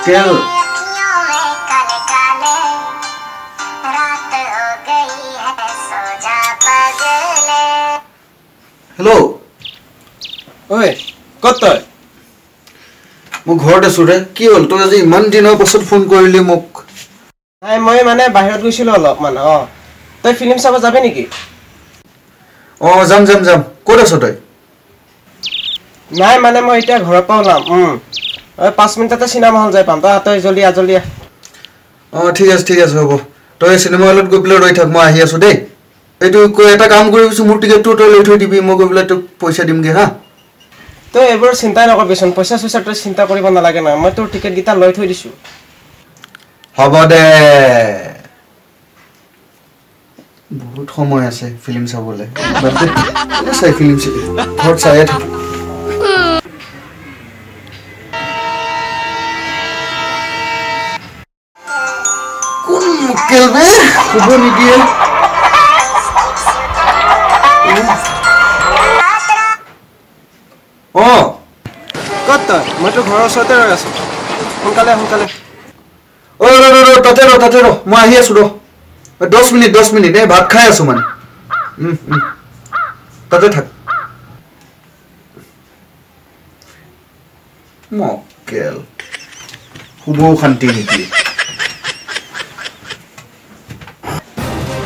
মক্কেল হেল্ল' ঐ ক'ত তই মই ঘৰত আছো ৰে কি হ'ল তই আজি ইমান দিনৰ পাছত ফোন কৰিলি মোক নাই মই মানে বাহিৰত গৈছিলোঁ অলপমান তই ফিল্ম চাব যাবি নেকি যাম যাম যাম ক'ত আছ তই নাই মানে মই এতিয়া ঘৰৰ পৰা ওলাম 5 মিনিটতে চিনেমা হল যাই পাম তই জলদি ঠিক আছে হ'ব তই চিনেমা হলত গৈ পেলাই ৰৈ থাক মই আহি আছো দেই এইটো এটা কাম কৰিবিচোন মোৰ টিকেটটো তই লৈ থৈ দিবি মই গৈ পেলাই তোক পইচা দিমগৈ হা তই এইবোৰ চিন্তাই নকৰিবিচোন পইচা তই চিন্তা কৰিব নালাগে না মই তোৰ টিকেটকেইটা লৈ থৈ দিছোঁ হ'ব দে বহুত সময় আছে ফিল্ম চাবলৈ চাই ফিল্ম ঘৰত চায়ে থাকোঁ কোন মক্কেল বে শুব নিদিয়ে ক'ত তই মইতো ঘৰৰ ওচৰতে ৰৈ আছোঁ সোনকালে তাতে ৰ মই আহি আছো ৰ 10 মিনিট এই ভাত খাই আছো মানে তাতে থাক মক্কেল শুবও শান্তি নিদিয়ে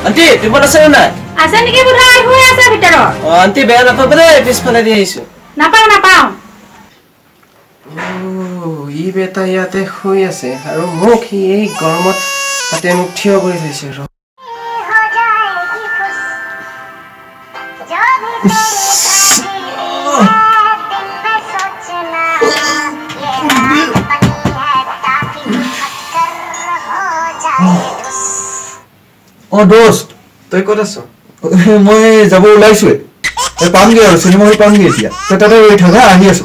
আন্টি বিপদ আছে নাই আছে নেকি বুঢ়াই হৈ আছে ভিতৰত আন্টি বেয়া নাপাব দেই পিছফালে দি আহিছোঁ নাপাওঁ ই বেটা ইয়াতে শুই আছে আৰু মোক সি এই গৰমত তাতে মোক থিয় কৰি থৈছে দোস্ত তই ক'ত আছ মই যাব ওলাইছোৱে তই পামগে আৰু চিনেমা হল পামগে এতিয়া তই তাতে ৰৈ থাক আহি আছো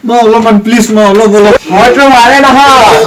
মই অলপমান প্লিজ মই অলপ মইতো মাৰে নহয়